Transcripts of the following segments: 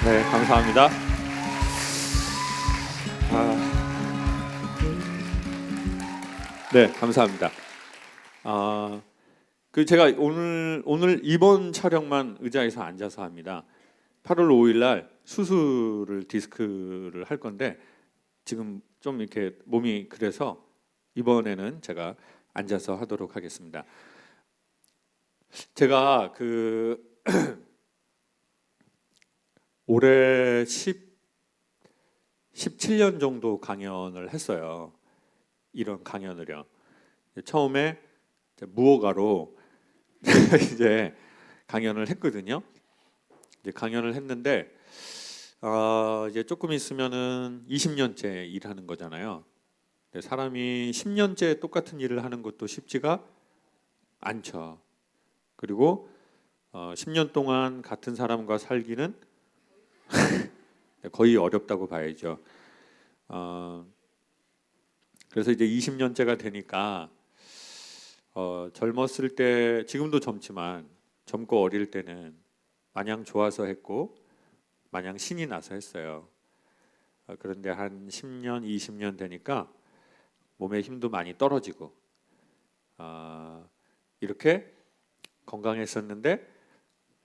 네, 감사합니다. 네, 감사합니다. 아, 제가 오늘 이번 촬영만 의자에서 앉아서 합니다. 8월 5일 날 수술을 디스크를 할 건데 지금 좀 이렇게 몸이 그래서 이번에는 제가 앉아서 하도록 하겠습니다. 제가 올해 17년 정도 강연을 했어요. 이런 강연을요. 처음에 무허가로 이제 강연을 했거든요. 이제 강연을 했는데 이제 조금 있으면은 20년째 일하는 거잖아요. 사람이 10년째 똑같은 일을 하는 것도 쉽지가 않죠. 그리고 10년 동안 같은 사람과 살기는 거의 어렵다고 봐야죠. 그래서 이제 20년째가 되니까 젊었을 때, 지금도 젊지만 젊고 어릴 때는 마냥 좋아서 했고 마냥 신이 나서 했어요. 그런데 한 10년, 20년 되니까 몸의 힘도 많이 떨어지고 이렇게 건강했었는데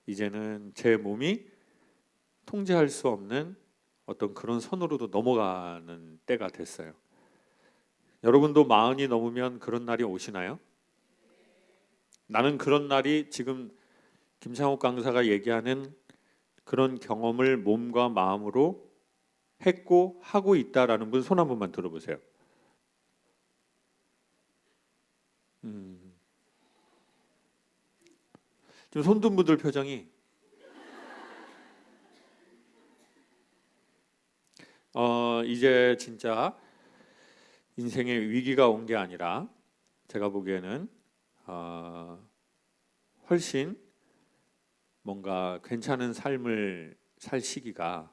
이제는 제 몸이 통제할 수 없는 어떤 그런 선으로도 넘어가는 때가 됐어요. 여러분도 40이 넘으면 그런 날이 오시나요? 나는 그런 날이 지금 김창욱 강사가 얘기하는 그런 경험을 몸과 마음으로 했고 하고 있다라는 분 손 한 번만 들어보세요. 좀 손든 분들 표정이 이제 진짜 인생의 위기가 온 게 아니라 제가 보기에는 훨씬 뭔가 괜찮은 삶을 살 시기가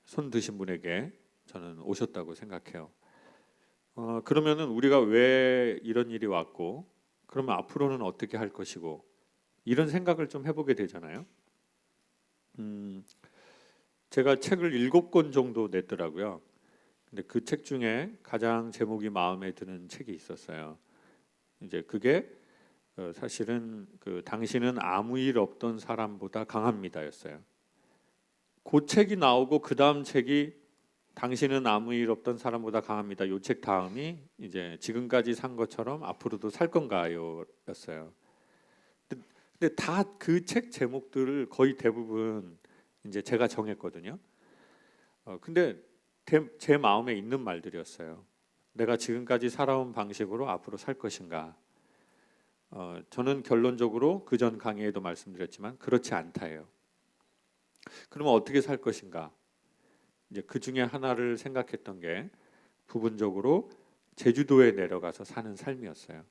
손 드신 분에게 저는 오셨다고 생각해요. 그러면은 우리가 왜 이런 일이 왔고 그러면 앞으로는 어떻게 할 것이고 이런 생각을 좀 해보게 되잖아요. 제가 책을 7권 정도 냈더라고요. 근데 그 책 중에 가장 제목이 마음에 드는 책이 있었어요. 이제 그게 사실은 당신은 아무 일 없던 사람보다 강합니다였어요. 그 책이 나오고 그 다음 책이 당신은 아무 일 없던 사람보다 강합니다. 요 책 다음이 이제 지금까지 산 것처럼 앞으로도 살 건가요?였어요. 근데 다 그 책 제목들을 거의 대부분 이제 제가 정했거든요. 근데 제 마음에 있는 말들이었어요. 내가 지금까지 살아온 방식으로 앞으로 살 것인가? 저는 결론적으로 그전 강의에도 말씀드렸지만 그렇지 않다예요. 그러면 어떻게 살 것인가? 이제 그 중에 하나를 생각했던 게 부분적으로 제주도에 내려가서 사는 삶이었어요.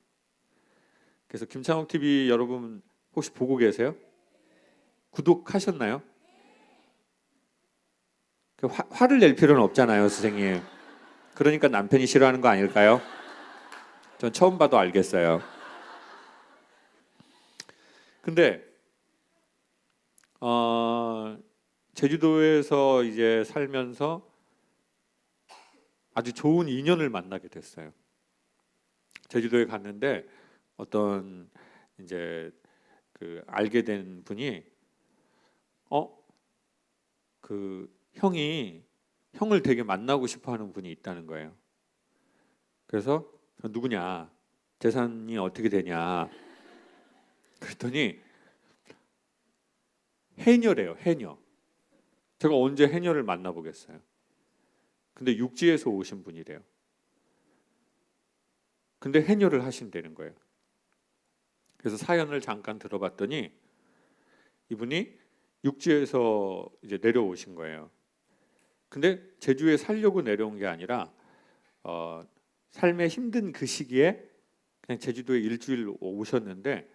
그래서 김창욱 TV 여러분 혹시 보고 계세요? 구독하셨나요? 화를 낼 필요는 없잖아요, 선생님. 그러니까 남편이 싫어하는 거 아닐까요? 전 처음 봐도 알겠어요. 근데 제주도에서 이제 살면서 아주 좋은 인연을 만나게 됐어요. 제주도에 갔는데 어떤 이제 알게 된 분이 형을 되게 만나고 싶어하는 분이 있다는 거예요. 그래서 누구냐, 재산이 어떻게 되냐 그랬더니 해녀래요. 해녀. 제가 언제 해녀를 만나보겠어요. 근데 육지에서 오신 분이래요. 근데 해녀를 하신다는 거예요. 그래서 사연을 잠깐 들어봤더니 이분이 육지에서 이제 내려오신 거예요. 근데 제주에 살려고 내려온 게 아니라 삶의 힘든 그 시기에 그냥 제주도에 일주일 오셨는데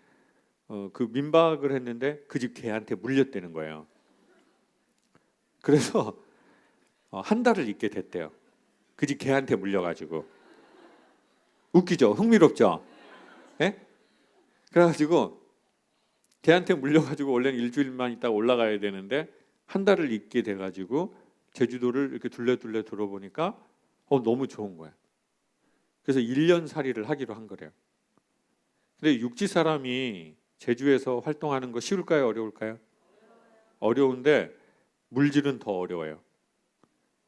그 민박을 했는데 그 집 개한테 물렸다는 거예요. 그래서 한 달을 있게 됐대요. 그 집 개한테 물려가지고. 웃기죠? 흥미롭죠? 예? 그래가지고 개한테 물려가지고 원래는 일주일만 있다가 올라가야 되는데 한 달을 있게 돼가지고 제주도를 이렇게 둘레둘레 돌아보니까 너무 좋은 거야. 그래서 1년 살이를 하기로 한 거래요. 근데 육지 사람이 제주에서 활동하는 거 쉬울까요? 어려울까요? 어려운데 물질은 더 어려워요.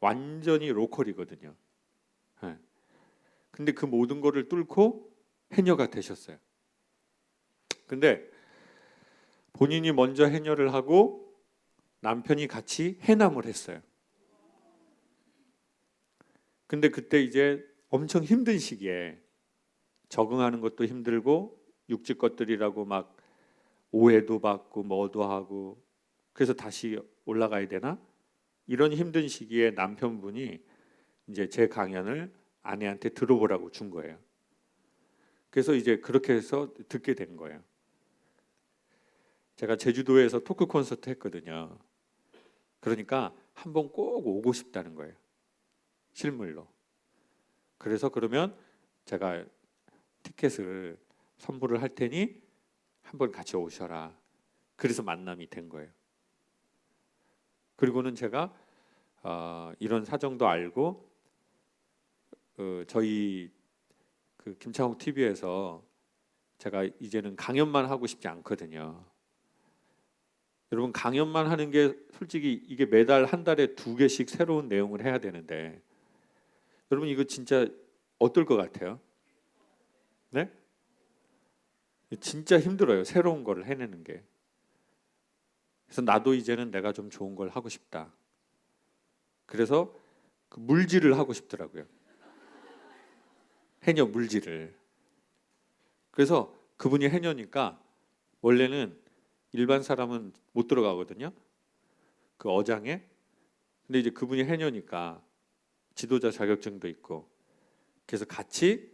완전히 로컬이거든요. 네. 근데 그 모든 거를 뚫고 해녀가 되셨어요. 근데 본인이 먼저 해녀를 하고 남편이 같이 해남을 했어요. 근데 그때 이제 엄청 힘든 시기에 적응하는 것도 힘들고 육지 것들이라고 막 오해도 받고 뭐도 하고 그래서 다시 올라가야 되나? 이런 힘든 시기에 남편분이 이제 제 강연을 아내한테 들어보라고 준 거예요. 그래서 이제 그렇게 해서 듣게 된 거예요. 제가 제주도에서 토크 콘서트 했거든요. 그러니까 한번 꼭 오고 싶다는 거예요. 실물로. 그래서 그러면 제가 티켓을 선물을 할 테니 한번 같이 오셔라. 그래서 만남이 된 거예요. 그리고는 제가 이런 사정도 알고 저희 그 김창욱 TV에서 제가 이제는 강연만 하고 싶지 않거든요. 여러분 강연만 하는 게 솔직히 이게 매달 한 달에 2개씩 새로운 내용을 해야 되는데 여러분 이거 진짜 어떨 것 같아요? 네? 진짜 힘들어요. 새로운 거를 해내는 게. 그래서 나도 이제는 내가 좀 좋은 걸 하고 싶다. 그래서 그 물질을 하고 싶더라고요. 해녀 물질을. 그래서 그분이 해녀니까 원래는 일반 사람은 못 들어가거든요. 그 어장에. 근데 이제 그분이 해녀니까 지도자 자격증도 있고 그래서 같이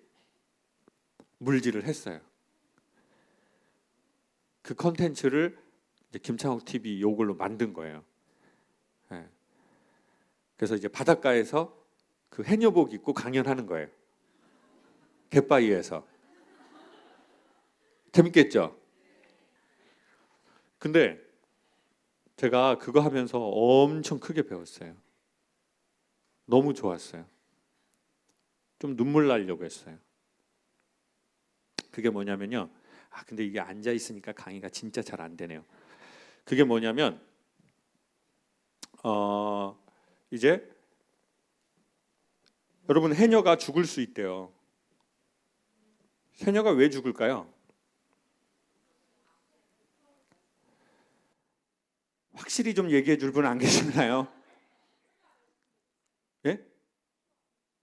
물질을 했어요. 그 컨텐츠를 이제 김창욱 TV 요걸로 만든 거예요. 네. 그래서 이제 바닷가에서 그 해녀복 입고 강연하는 거예요. 갯바위에서. 재밌겠죠? 근데 제가 그거 하면서 엄청 크게 배웠어요. 너무 좋았어요. 좀 눈물 나려고 했어요. 그게 뭐냐면요. 근데 이게 앉아 있으니까 강의가 진짜 잘 안 되네요. 그게 뭐냐면 이제 여러분 해녀가 죽을 수 있대요. 해녀가 왜 죽을까요? 확실히 좀 얘기해 줄 분 안 계시나요? 예?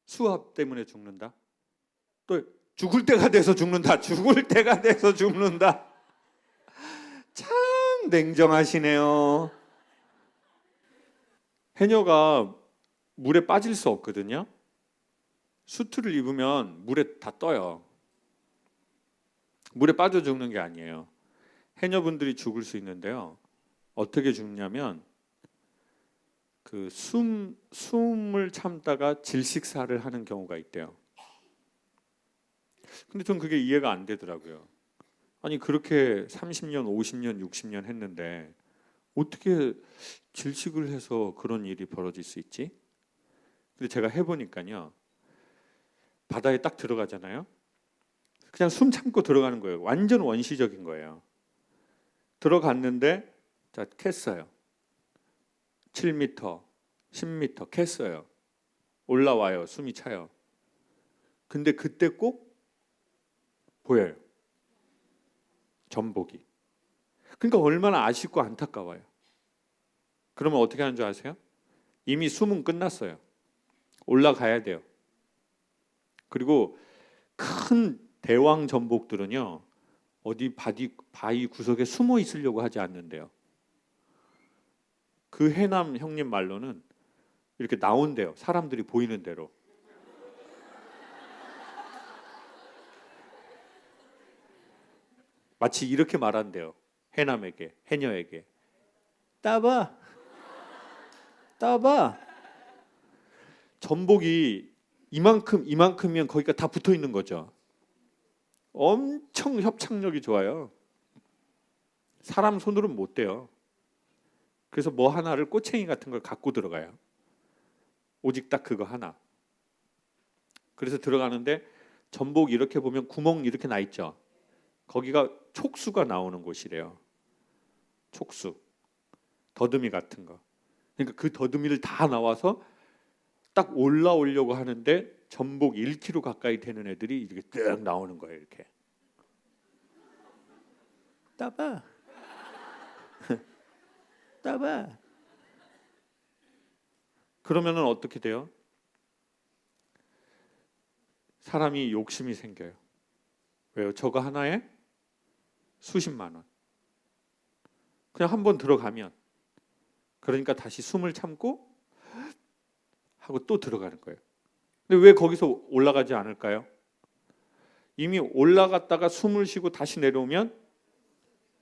수압 때문에 죽는다. 또 죽을 때가 돼서 죽는다. 죽을 때가 돼서 죽는다. 참 냉정하시네요. 해녀가 물에 빠질 수 없거든요. 수트를 입으면 물에 다 떠요. 물에 빠져 죽는 게 아니에요. 해녀분들이 죽을 수 있는데요. 어떻게 죽냐면 그 숨을 참다가 질식사를 하는 경우가 있대요. 근데 전 그게 이해가 안 되더라고요. 아니 그렇게 30년, 50년, 60년 했는데 어떻게 질식을 해서 그런 일이 벌어질 수 있지? 근데 제가 해보니까요. 바다에 딱 들어가잖아요. 그냥 숨 참고 들어가는 거예요. 완전 원시적인 거예요. 들어갔는데 자 캤어요. 7m, 10m 캤어요. 올라와요. 숨이 차요. 근데 그때 꼭 보여요. 전복이. 그러니까 얼마나 아쉽고 안타까워요. 그러면 어떻게 하는 줄 아세요? 이미 숨은 끝났어요. 올라가야 돼요. 그리고 큰 대왕 전복들은요. 어디 바위 구석에 숨어 있으려고 하지 않는데요. 그 해남 형님 말로는 이렇게 나온대요. 사람들이 보이는 대로. 마치 이렇게 말한대요. 해남에게, 해녀에게. 따봐. 따봐. 전복이 이만큼이면 거기가 다 붙어 있는 거죠. 엄청 협착력이 좋아요. 사람 손으로는 못 돼요. 그래서 뭐 하나를 꼬챙이 같은 걸 갖고 들어가요. 오직 딱 그거 하나. 그래서 들어가는데 전복 이렇게 보면 구멍 이렇게 나 있죠. 거기가 촉수가 나오는 곳이래요. 촉수. 더듬이 같은 거. 그러니까 그 더듬이를 다 나와서 딱 올라오려고 하는데 전복 1kg 가까이 되는 애들이 이렇게 쭉 나오는 거예요. 이렇게. 따봐. 따봐. 그러면은 어떻게 돼요? 사람이 욕심이 생겨요. 왜요? 저거 하나에 수십만 원. 그냥 한번 들어가면 그러니까 다시 숨을 참고 하고 또 들어가는 거예요. 근데 왜 거기서 올라가지 않을까요? 이미 올라갔다가 숨을 쉬고 다시 내려오면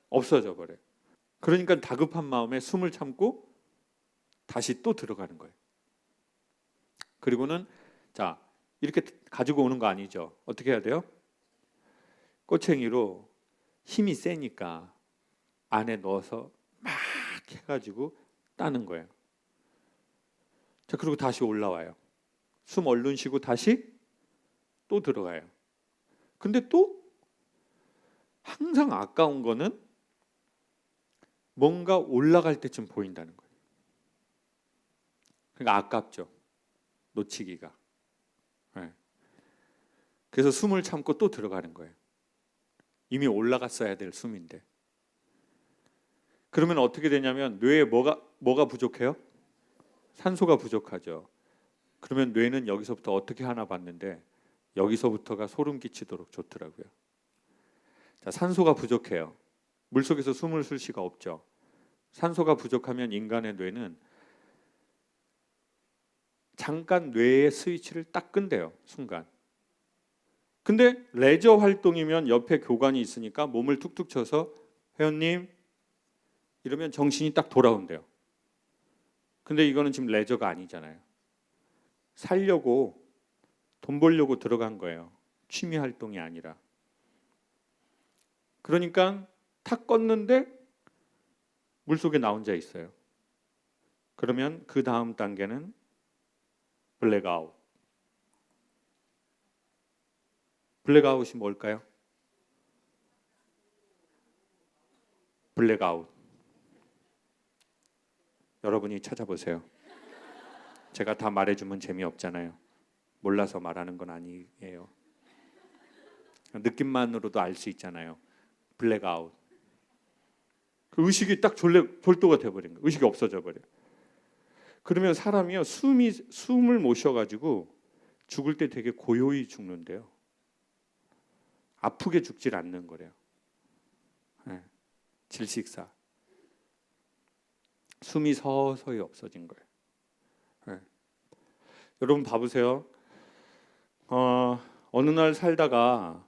없어져 버려요. 그러니까 다급한 마음에 숨을 참고 다시 또 들어가는 거예요. 그리고는 자 이렇게 가지고 오는 거 아니죠. 어떻게 해야 돼요? 꼬챙이로 힘이 세니까 안에 넣어서 막 해가지고 따는 거예요. 자 그리고 다시 올라와요. 숨 얼른 쉬고 다시 또 들어가요. 근데 또 항상 아까운 거는 뭔가 올라갈 때쯤 보인다는 거예요. 그러니까 아깝죠. 놓치기가. 네. 그래서 숨을 참고 또 들어가는 거예요. 이미 올라갔어야 될 숨인데. 그러면 어떻게 되냐면 뇌에 뭐가 부족해요? 산소가 부족하죠. 그러면 뇌는 여기서부터 어떻게 하나 봤는데 여기서부터가 소름 끼치도록 좋더라고요. 자, 산소가 부족해요. 물속에서 숨을 쉴 수가 없죠. 산소가 부족하면 인간의 뇌는 잠깐 뇌의 스위치를 딱 끈대요. 순간. 근데 레저 활동이면 옆에 교관이 있으니까 몸을 툭툭 쳐서 회원님 이러면 정신이 딱 돌아온대요. 근데 이거는 지금 레저가 아니잖아요. 살려고 돈 벌려고 들어간 거예요. 취미 활동이 아니라. 그러니까 탁 껐는데 물속에 나 혼자 있어요. 그러면 그 다음 단계는 블랙아웃. 블랙아웃이 뭘까요? 블랙아웃. 여러분이 찾아보세요. 제가 다 말해주면 재미없잖아요. 몰라서 말하는 건 아니에요. 느낌만으로도 알 수 있잖아요. 블랙아웃. 그 의식이 딱 졸도가 돼버린 거예요. 의식이 없어져 버려요. 그러면 사람이요 숨을 못 쉬어가지고 죽을 때 되게 고요히 죽는데요. 아프게 죽질 않는 거래요. 네. 질식사. 숨이 서서히 없어진 거예요. 네. 여러분 봐보세요. 어느 날 살다가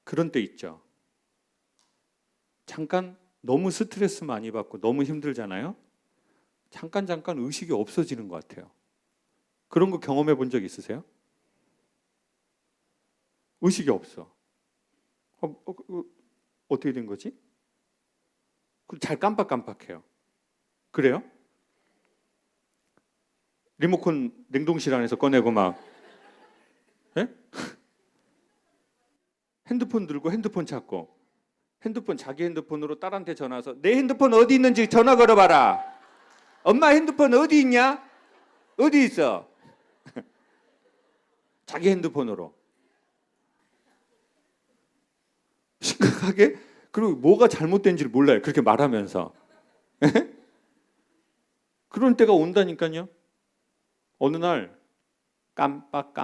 그런 때 있죠. 잠깐 너무 스트레스 많이 받고 너무 힘들잖아요. 잠깐 의식이 없어지는 것 같아요. 그런 거 경험해 본 적 있으세요? 의식이 없어. 어떻게 된 거지? 잘 깜빡깜빡해요. 그래요? 리모컨 냉동실 안에서 꺼내고 막 예? 핸드폰 들고 핸드폰 찾고 자기 핸드폰으로 딸한테 전화해서 내 핸드폰 어디 있는지 전화 걸어봐라. 엄마 핸드폰 어디 있냐? 어디 있어? 자기 핸드폰으로. 심각하게? 그리고 뭐가 잘못된지를 몰라요. 그렇게 말하면서. 그런 때가 온다니까요. 어느 날 깜빡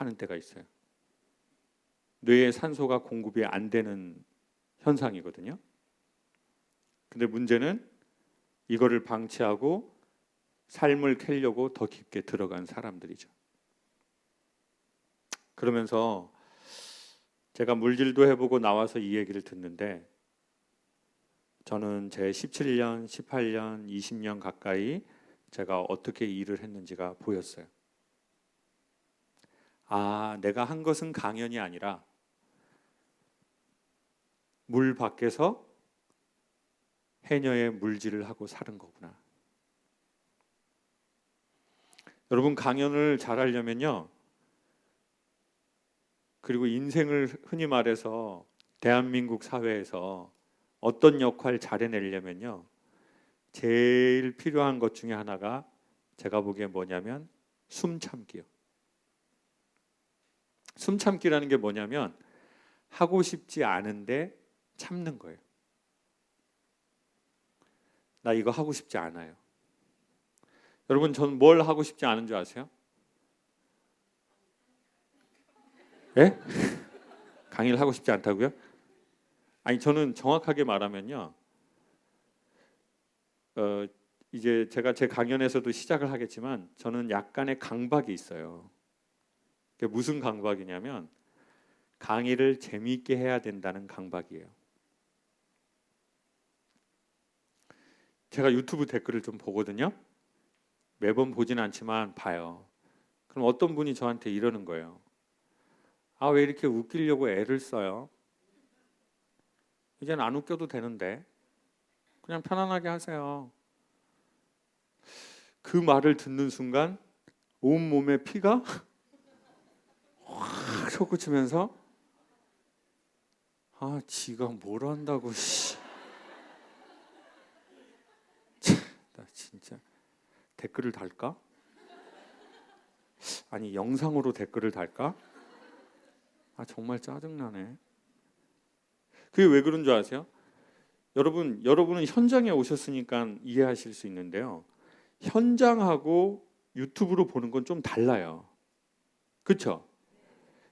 하는 때가 있어요. 뇌에 산소가 공급이 안 되는 현상이거든요. 근데 문제는 이거를 방치하고 삶을 캐려고 더 깊게 들어간 사람들이죠. 그러면서 제가 물질도 해보고 나와서 이 얘기를 듣는데 저는 제 17년, 18년, 20년 가까이 제가 어떻게 일을 했는지가 보였어요. 아, 내가 한 것은 강연이 아니라 물 밖에서 해녀에 물질을 하고 사는 거구나. 여러분, 강연을 잘하려면요, 그리고 인생을 흔히 말해서 대한민국 사회에서 어떤 역할 잘해내려면요, 제일 필요한 것 중에 하나가 제가 보기에 뭐냐면 숨 참기요. 숨 참기라는 게 뭐냐면 하고 싶지 않은데 참는 거예요. 나 이거 하고 싶지 않아요. 여러분, 전 뭘 하고 싶지 않은 줄 아세요? 예? 강의를 하고 싶지 않다고요? 아니, 저는 정확하게 말하면요, 이제 제가 제 강연에서도 시작을 하겠지만 저는 약간의 강박이 있어요. 그게 무슨 강박이냐면 강의를 재미있게 해야 된다는 강박이에요. 제가 유튜브 댓글을 좀 보거든요. 매번 보진 않지만 봐요. 그럼 어떤 분이 저한테 이러는 거예요. 아, 왜 이렇게 웃기려고 애를 써요? 이제는 안 웃겨도 되는데 그냥 편안하게 하세요. 그 말을 듣는 순간 온몸에 피가 확 솟구치면서 아, 지가 뭘 한다고 씨. 나 진짜 댓글을 달까? 아니, 영상으로 댓글을 달까? 아, 정말 짜증나네. 그게 왜 그런 줄 아세요? 여러분은 현장에 오셨으니까 이해하실 수 있는데요. 현장하고 유튜브로 보는 건 좀 달라요. 그렇죠?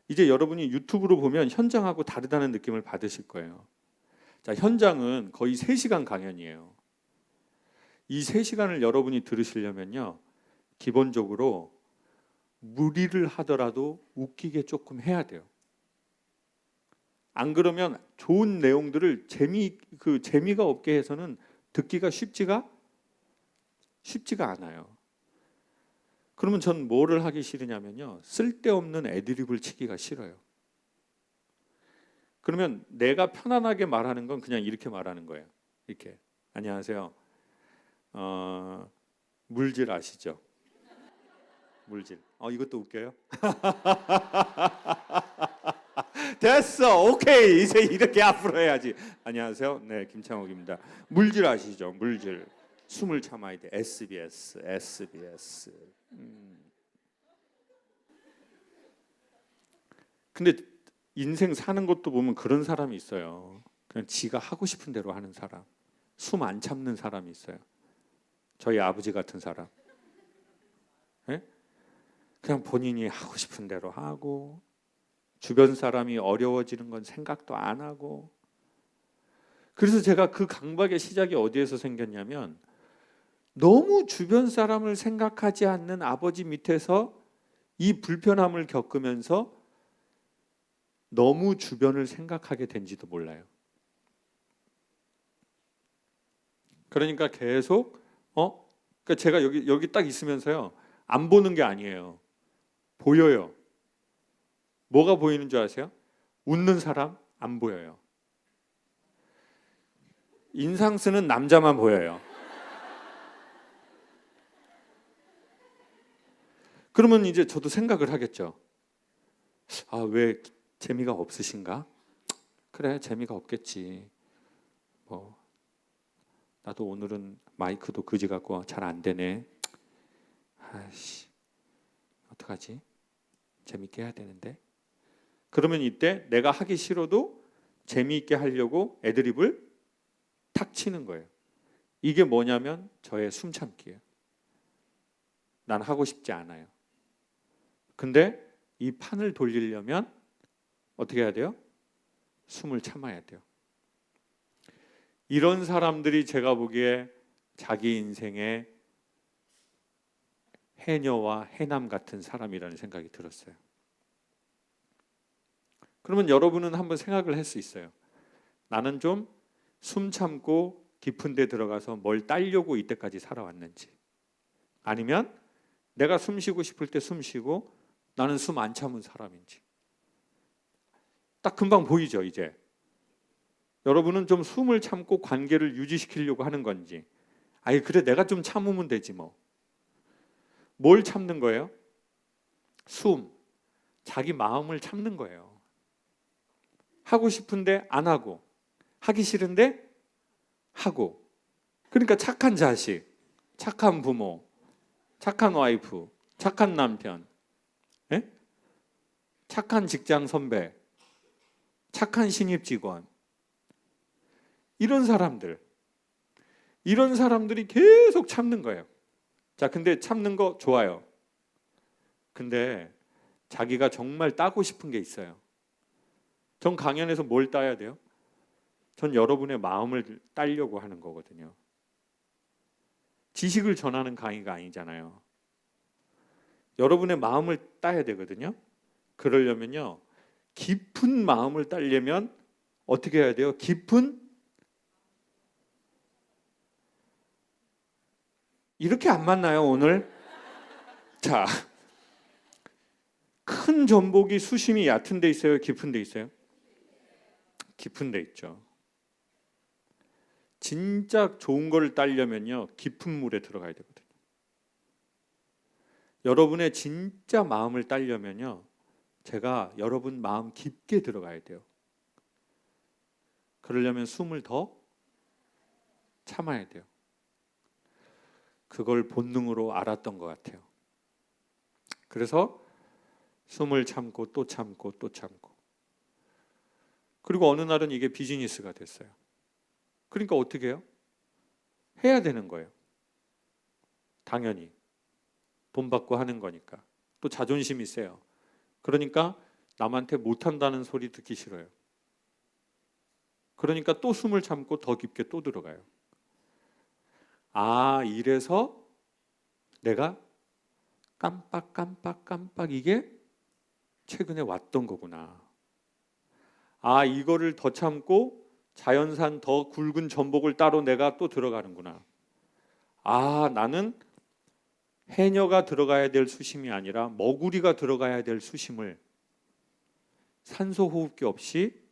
이제 여러분이 유튜브로 보면 현장하고 다르다는 느낌을 받으실 거예요. 자, 현장은 거의 3시간 강연이에요. 이 3시간을 여러분이 들으시려면요, 기본적으로 무리를 하더라도 웃기게 조금 해야 돼요. 안 그러면 좋은 내용들을 재미가 없게 해서는 듣기가 쉽지가 않아요. 그러면 전 뭐를 하기 싫으냐면요, 쓸데없는 애드립을 치기가 싫어요. 그러면 내가 편안하게 말하는 건 그냥 이렇게 말하는 거예요. 이렇게, 안녕하세요. 물질 아시죠? 물질. 이것도 웃겨요? 됐어, 오케이. 이제 이렇게 앞으로 해야지. 안녕하세요. 네, 김창옥입니다. 물질 아시죠? 물질. 숨을 참아야 돼. SBS. 근데 인생 사는 것도 보면 그런 사람이 있어요. 그냥 지가 하고 싶은 대로 하는 사람. 숨 안 참는 사람이 있어요. 저희 아버지 같은 사람. 네? 그냥 본인이 하고 싶은 대로 하고, 주변 사람이 어려워지는 건 생각도 안 하고. 그래서 제가 그 강박의 시작이 어디에서 생겼냐면, 너무 주변 사람을 생각하지 않는 아버지 밑에서 이 불편함을 겪으면서 너무 주변을 생각하게 된지도 몰라요. 그러니까 계속 그러니까 제가 여기 딱 있으면서요, 안 보는 게 아니에요. 보여요. 뭐가 보이는 줄 아세요? 웃는 사람 안 보여요. 인상 쓰는 남자만 보여요. 그러면 이제 저도 생각을 하겠죠. 아, 왜 재미가 없으신가? 그래, 재미가 없겠지. 뭐 나도 오늘은 마이크도 그지 같고 잘 안 되네. 아이씨, 어떡하지? 재밌게 해야 되는데. 그러면 이때 내가 하기 싫어도 재미있게 하려고 애드립을 탁 치는 거예요. 이게 뭐냐면 저의 숨참기예요. 난 하고 싶지 않아요. 근데 이 판을 돌리려면 어떻게 해야 돼요? 숨을 참아야 돼요. 이런 사람들이 제가 보기에 자기 인생의 해녀와 해남 같은 사람이라는 생각이 들었어요. 그러면 여러분은 한번 생각을 할 수 있어요. 나는 좀 숨 참고 깊은 데 들어가서 뭘 따려고 이때까지 살아왔는지, 아니면 내가 숨 쉬고 싶을 때 숨 쉬고 나는 숨 안 참은 사람인지. 딱 금방 보이죠, 이제. 여러분은 좀 숨을 참고 관계를 유지시키려고 하는 건지, 아니 그래 내가 좀 참으면 되지 뭐. 뭘 참는 거예요? 숨, 자기 마음을 참는 거예요. 하고 싶은데 안 하고, 하기 싫은데 하고. 그러니까 착한 자식, 착한 부모, 착한 와이프, 착한 남편, 예? 착한 직장 선배, 착한 신입 직원, 이런 사람들이 계속 참는 거예요. 자, 근데 참는 거 좋아요. 근데 자기가 정말 따고 싶은 게 있어요. 전 강연에서 뭘 따야 돼요? 전 여러분의 마음을 따려고 하는 거거든요. 지식을 전하는 강의가 아니잖아요. 여러분의 마음을 따야 되거든요. 그러려면요, 깊은 마음을 따려면 어떻게 해야 돼요? 이렇게 안 맞나요 오늘? 자, 큰 전복이 수심이 얕은 데 있어요? 깊은 데 있어요? 깊은 데 있죠. 진짜 좋은 걸 따려면요, 깊은 물에 들어가야 되거든요. 여러분의 진짜 마음을 따려면요, 제가 여러분 마음 깊게 들어가야 돼요. 그러려면 숨을 더 참아야 돼요. 그걸 본능으로 알았던 것 같아요. 그래서 숨을 참고 또 참고 또 참고. 그리고 어느 날은 이게 비즈니스가 됐어요. 그러니까 어떻게 해요? 해야 되는 거예요. 당연히. 돈 받고 하는 거니까. 또 자존심이 세요. 그러니까 남한테 못한다는 소리 듣기 싫어요. 그러니까 또 숨을 참고 더 깊게 또 들어가요. 아, 이래서 내가 깜빡 이게 최근에 왔던 거구나. 아, 이거를 더 참고 자연산 더 굵은 전복을 따로 내가 또 들어가는구나. 아, 나는 해녀가 들어가야 될 수심이 아니라 머구리가 들어가야 될 수심을 산소 호흡기 없이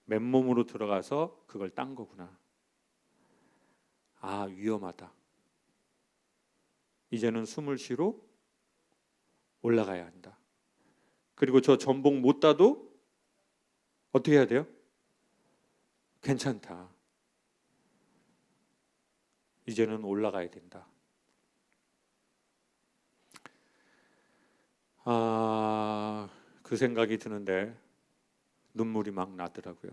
맨몸으로 들어가서 그걸 딴 거구나. 아, 위험하다. 이제는 숨을 쉬러 올라가야 한다. 그리고 저 전복 못 따도 어떻게 해야 돼요? 괜찮다. 이제는 올라가야 된다. 아, 그 생각이 드는데 눈물이 막 나더라고요.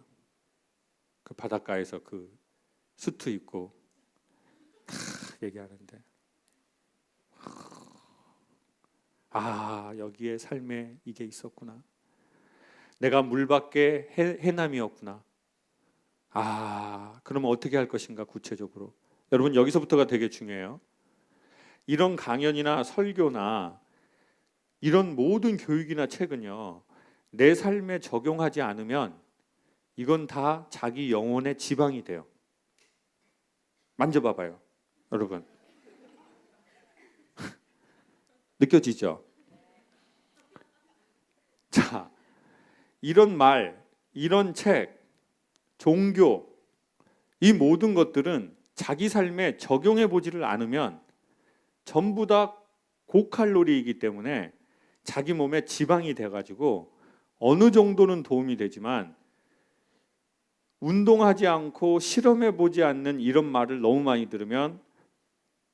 그 바닷가에서 그 수트 입고 얘기하는데, 아, 여기에 삶에 이게 있었구나. 내가 물 밖에 해남이었구나. 아, 그러면 어떻게 할 것인가 구체적으로. 여러분, 여기서부터가 되게 중요해요. 이런 강연이나 설교나 이런 모든 교육이나 책은요, 내 삶에 적용하지 않으면 이건 다 자기 영혼의 지방이 돼요. 만져봐봐요, 여러분. 느껴지죠? 자, 이런 말, 이런 책, 종교, 이 모든 것들은 자기 삶에 적용해 보지를 않으면 전부 다 고칼로리이기 때문에 자기 몸에 지방이 돼가지고 어느 정도는 도움이 되지만, 운동하지 않고 실험해 보지 않는 이런 말을 너무 많이 들으면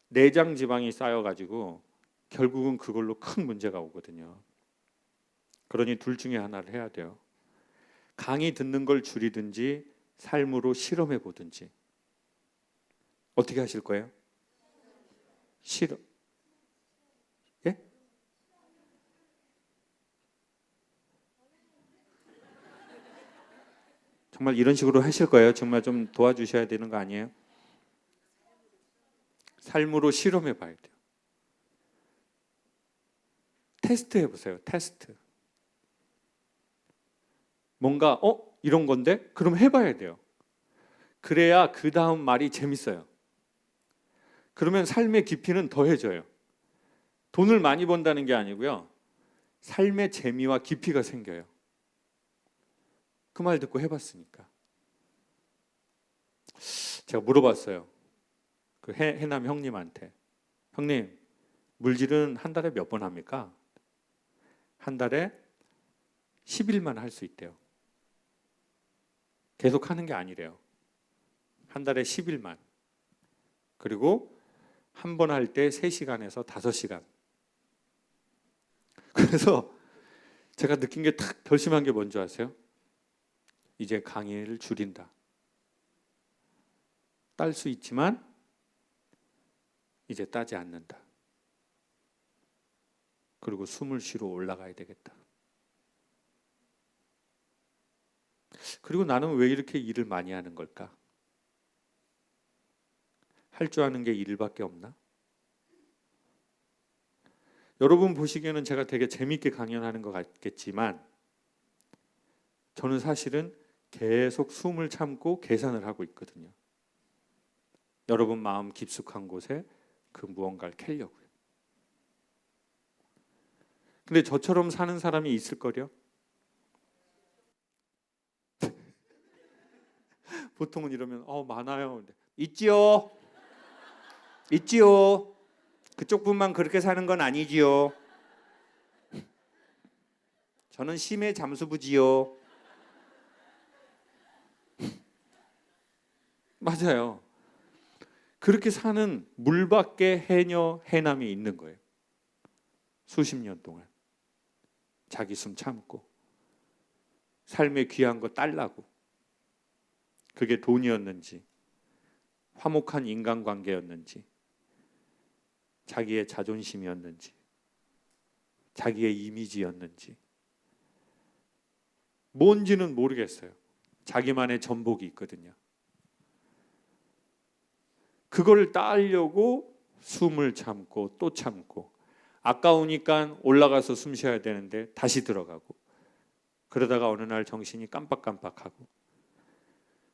내장 지방이 쌓여가지고 결국은 그걸로 큰 문제가 오거든요. 그러니 둘 중에 하나를 해야 돼요. 강의 듣는 걸 줄이든지 삶으로 실험해 보든지. 어떻게 하실 거예요? 실험. 예? 정말 이런 식으로 하실 거예요? 정말 좀 도와주셔야 되는 거 아니에요? 삶으로 실험해 봐야 돼요. 테스트 해보세요. 테스트. 뭔가 이런 건데? 그럼 해봐야 돼요. 그래야 그 다음 말이 재밌어요. 그러면 삶의 깊이는 더해져요. 돈을 많이 번다는 게 아니고요, 삶의 재미와 깊이가 생겨요. 그 말 듣고 해봤으니까. 제가 물어봤어요. 그 해남 형님한테. 형님, 물질은 한 달에 몇 번 합니까? 한 달에 10일만 할 수 있대요. 계속 하는 게 아니래요. 한 달에 10일만. 그리고 한 번 할 때 3시간에서 5시간. 그래서 제가 느낀 게 탁 결심한 게 뭔지 아세요? 이제 강의를 줄인다. 딸 수 있지만 이제 따지 않는다. 그리고 숨을 쉬러 올라가야 되겠다. 그리고 나는 왜 이렇게 일을 많이 하는 걸까? 할 줄 아는 게 일밖에 없나? 여러분 보시기에는 제가 되게 재밌게 강연하는 것 같겠지만 저는 사실은 계속 숨을 참고 계산을 하고 있거든요. 여러분 마음 깊숙한 곳에 그 무언가를 캐려고요. 근데 저처럼 사는 사람이 있을 거요? 보통은 이러면 많아요. 있지요. 있지요. 그쪽 분만 그렇게 사는 건 아니지요. 저는 심해 잠수부지요. 맞아요. 그렇게 사는 물밖에 해녀, 해남이 있는 거예요. 수십 년 동안. 자기 숨 참고 삶의 귀한 거 딸라고. 그게 돈이었는지 화목한 인간관계였는지 자기의 자존심이었는지 자기의 이미지였는지 뭔지는 모르겠어요. 자기만의 전복이 있거든요. 그걸 따려고 숨을 참고 또 참고 아까우니까 올라가서 숨 쉬어야 되는데 다시 들어가고 그러다가 어느 날 정신이 깜빡깜빡하고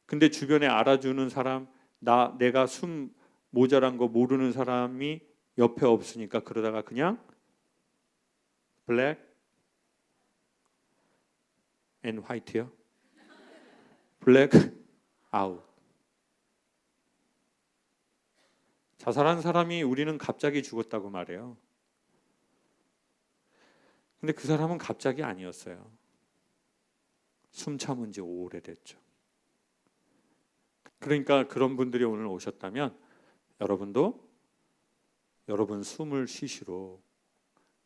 근데 주변에 알아주는 사람 내가 숨 모자란 거 모르는 사람이 옆에 없으니까 그러다가 그냥 블랙 앤 화이트요? 블랙 아웃. 자살한 사람이 우리는 갑자기 죽었다고 말해요. 근데 그 사람은 갑자기 아니었어요. 숨 참은 지 오래됐죠. 그러니까 그런 분들이 오늘 오셨다면 여러분도 여러분 숨을 쉬시러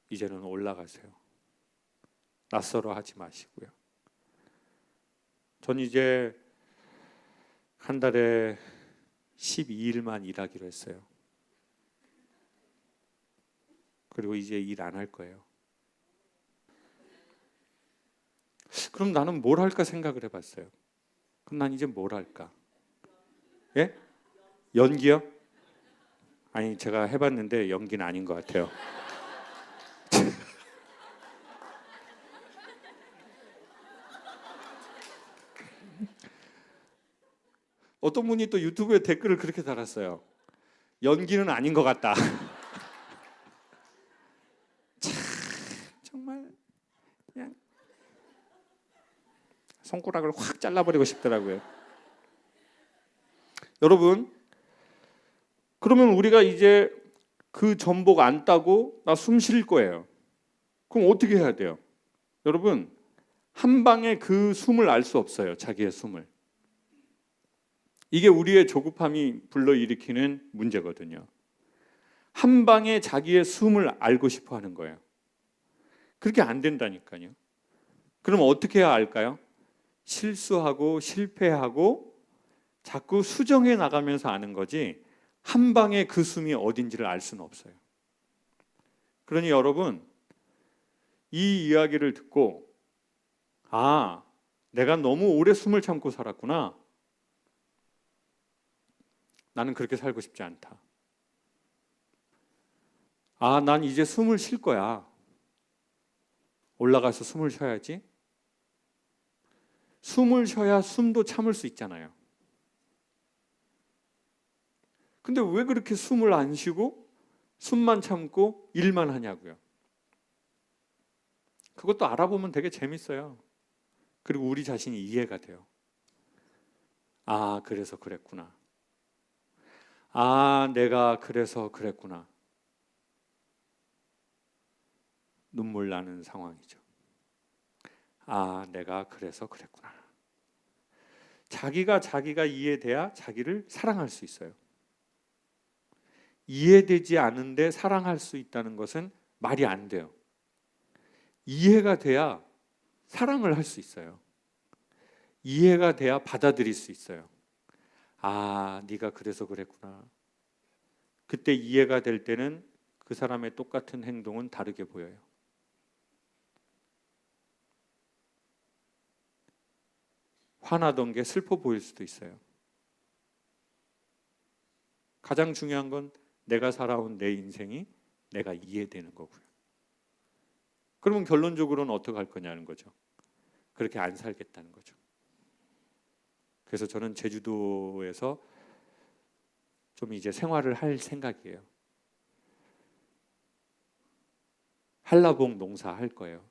이제는 올라가세요. 낯설어 하지 마시고요. 전 이제 한 달에 12일만 일하기로 했어요. 그리고 이제 일 안 할 거예요. 그럼 나는 뭘 할까 생각을 해봤어요. 그럼 난 이제 뭘 할까? 예? 연기요? 아니 제가 해봤는데 연기는 아닌 것 같아요. 어떤 분이 또 유튜브에 댓글을 그렇게 달았어요. 연기는 아닌 것 같다. 참 정말 그냥 손가락을 확 잘라버리고 싶더라고요. 여러분 그러면 우리가 이제 그 전복 안 따고 나 숨 쉴 거예요. 그럼 어떻게 해야 돼요? 여러분 한 방에 그 숨을 알 수 없어요. 자기의 숨을. 이게 우리의 조급함이 불러일으키는 문제거든요. 한 방에 자기의 숨을 알고 싶어 하는 거예요. 그렇게 안 된다니까요. 그럼 어떻게 해야 알까요? 실수하고 실패하고 자꾸 수정해 나가면서 아는 거지 한 방에 그 숨이 어딘지를 알 수는 없어요. 그러니 여러분 이 이야기를 듣고 내가 너무 오래 숨을 참고 살았구나. 나는 그렇게 살고 싶지 않다. 난 이제 숨을 쉴 거야. 올라가서 숨을 쉬어야지. 숨을 쉬어야 숨도 참을 수 있잖아요. 근데 왜 그렇게 숨을 안 쉬고 숨만 참고 일만 하냐고요. 그것도 알아보면 되게 재밌어요. 그리고 우리 자신이 이해가 돼요. 아, 그래서 그랬구나. 아, 내가 그래서 그랬구나. 눈물 나는 상황이죠. 아, 내가 그래서 그랬구나. 자기가 이해돼야 자기를 사랑할 수 있어요. 이해되지 않은데 사랑할 수 있다는 것은 말이 안 돼요. 이해가 돼야 사랑을 할 수 있어요. 이해가 돼야 받아들일 수 있어요. 아, 네가 그래서 그랬구나. 그때 이해가 될 때는 그 사람의 똑같은 행동은 다르게 보여요. 화나던 게 슬퍼 보일 수도 있어요. 가장 중요한 건 내가 살아온 내 인생이 내가 이해되는 거고요. 그러면 결론적으로는 어떻게 할 거냐는 거죠. 그렇게 안 살겠다는 거죠. 그래서 저는 제주도에서 좀 이제 생활을 할 생각이에요. 한라봉 농사 할 거예요.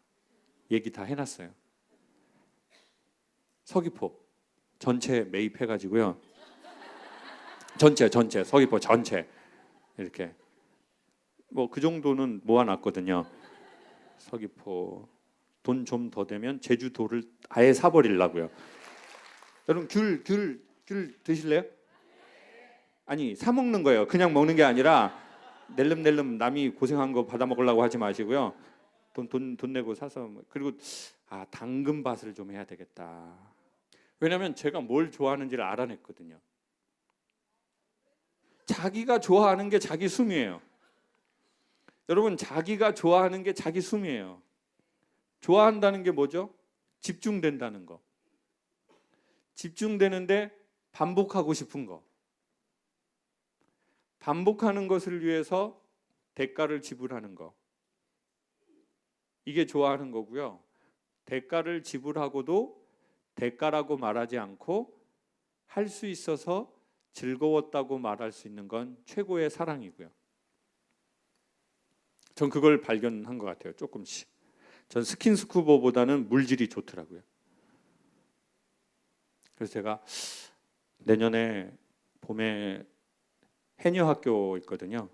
얘기 다 해놨어요. 서귀포 전체 매입해가지고요. 전체 서귀포 전체 이렇게 뭐 그 정도는 모아놨거든요. 서귀포 돈 좀 더 되면 제주도를 아예 사버리려고요. 여러분 귤 드실래요? 아니 사 먹는 거예요. 그냥 먹는 게 아니라 낼름낼름 남이 고생한 거 받아 먹으려고 하지 마시고요. 돈 내고 사서. 그리고 아, 당근밭을 좀 해야 되겠다. 왜냐하면 제가 뭘 좋아하는지를 알아냈거든요. 자기가 좋아하는 게 자기 숨이에요. 여러분, 자기가 좋아하는 게 자기 숨이에요. 좋아한다는 게 뭐죠? 집중된다는 거. 집중되는데 반복하고 싶은 거. 반복하는 것을 위해서 대가를 지불하는 거. 이게 좋아하는 거고요. 대가를 지불하고도 대가라고 말하지 않고 할 수 있어서 즐거웠다고 말할 수 있는 건 최고의 사랑이고요. 전 그걸 발견한 것 같아요. 조금씩. 전 스킨스쿠버보다는 물질이 좋더라고요. 그래서 제가 내년에 봄에 해녀 학교 있거든요.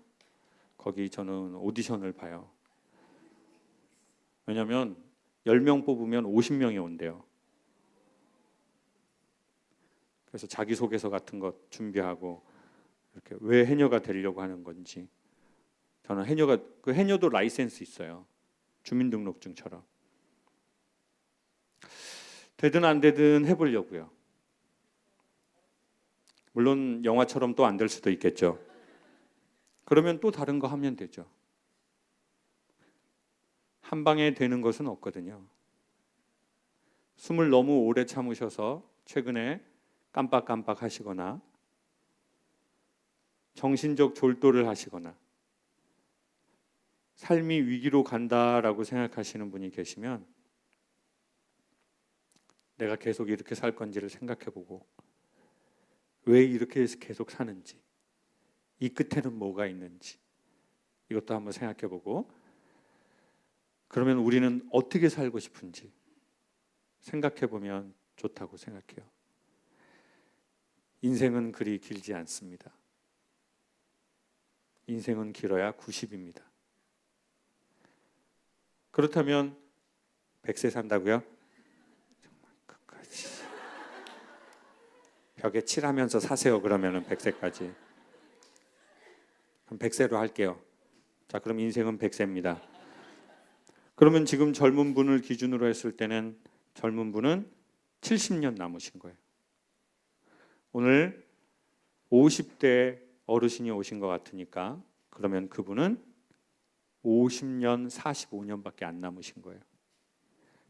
거기 저는 오디션을 봐요. 왜냐하면 10명 뽑으면 50명이 온대요. 그래서 자기소개서 같은 것 준비하고 이렇게 왜 해녀가 되려고 하는 건지. 저는 그 해녀도 라이센스 있어요. 주민등록증처럼. 되든 안 되든 해보려고요. 물론 영화처럼 또 안 될 수도 있겠죠. 그러면 또 다른 거 하면 되죠. 한 방에 되는 것은 없거든요. 숨을 너무 오래 참으셔서 최근에 깜빡깜빡 하시거나 정신적 졸도를 하시거나 삶이 위기로 간다라고 생각하시는 분이 계시면 내가 계속 이렇게 살 건지를 생각해보고 왜 이렇게 계속 사는지, 이 끝에는 뭐가 있는지 이것도 한번 생각해보고 그러면 우리는 어떻게 살고 싶은지 생각해보면 좋다고 생각해요. 인생은 그리 길지 않습니다. 인생은 길어야 90입니다. 그렇다면 100세 산다고요? 정말 끝까지 벽에 칠하면서 사세요. 그러면은 100세까지. 그럼 100세로 할게요. 자, 그럼 인생은 100세입니다. 그러면 지금 젊은 분을 기준으로 했을 때는 젊은 분은 70년 남으신 거예요. 오늘 50대 어르신이 오신 것 같으니까 그러면 그분은 50년, 45년밖에 안 남으신 거예요.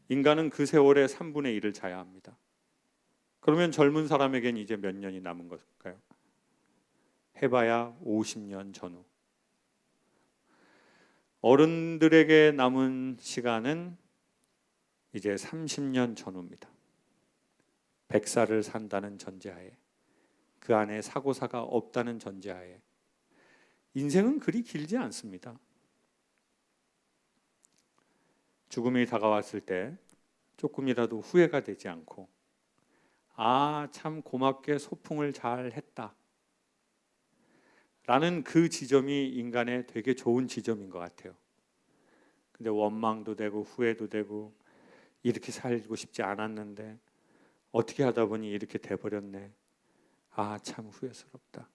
인간은 그 세월의 3분의 1을 자야 합니다. 그러면 젊은 사람에겐 이제 몇 년이 남은 걸까요? 해봐야 50년 전후. 어른들에게 남은 시간은 이제 30년 전후입니다. 100살을 산다는 전제하에, 그 안에 사고사가 없다는 전제하에 인생은 그리 길지 않습니다. 죽음이 다가왔을 때 조금이라도 후회가 되지 않고 아, 참 고맙게 소풍을 잘 했다 라는 그 지점이 인간의 되게 좋은 지점인 것 같아요. 근데 원망도 되고 후회도 되고 이렇게 살고 싶지 않았는데 어떻게 하다 보니 이렇게 돼버렸네. 아, 참 후회스럽다.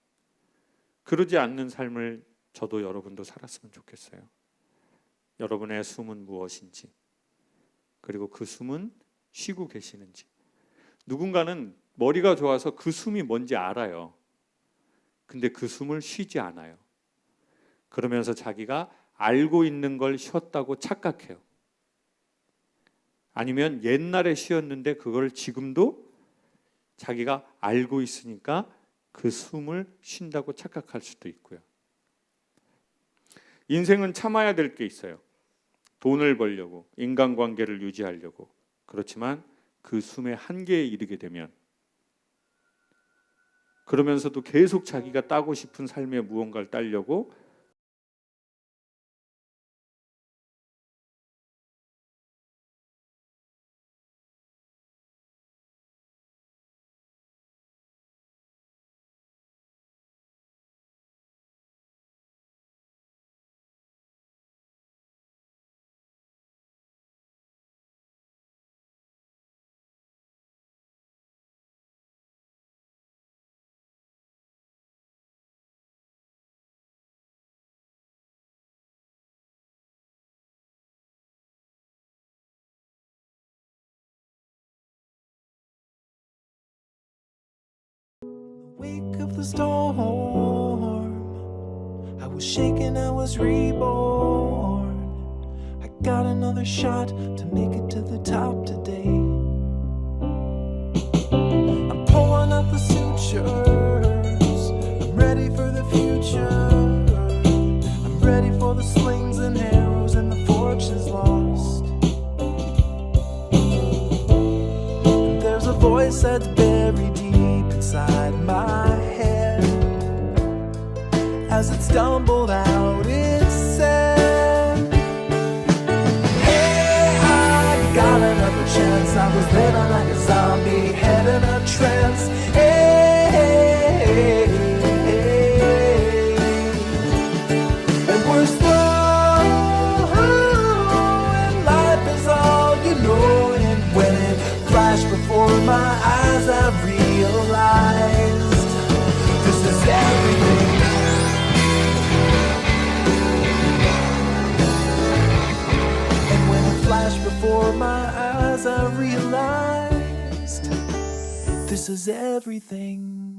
그러지 않는 삶을 저도 여러분도 살았으면 좋겠어요. 여러분의 숨은 무엇인지, 그리고 그 숨은 쉬고 계시는지. 누군가는 머리가 좋아서 그 숨이 뭔지 알아요. 근데 그 숨을 쉬지 않아요. 그러면서 자기가 알고 있는 걸 쉬었다고 착각해요. 아니면 옛날에 쉬었는데 그걸 지금도 자기가 알고 있으니까 그 숨을 쉰다고 착각할 수도 있고요. 인생은 참아야 될 게 있어요. 돈을 벌려고, 인간관계를 유지하려고. 그렇지만 그 숨의 한계에 이르게 되면, 그러면서도 계속 자기가 따고 싶은 삶의 무언가를 따려고 Wake of the storm, I was shaken, I was reborn. I got another shot to make it to the top today. I'm pulling up the sutures, I'm ready for the future. I'm ready for the slings and arrows and the fortunes lost. And there's a voice that's buried deep inside my head. As it stumbled out, it said, hey, I got another chance. I was living like a zombie, head in a trance. Hey, hey, hey, and we're slow, and life is all you know. And when it flashed before my eyes, I realized this is everything. And when it flashed before my eyes, I realized this is everything.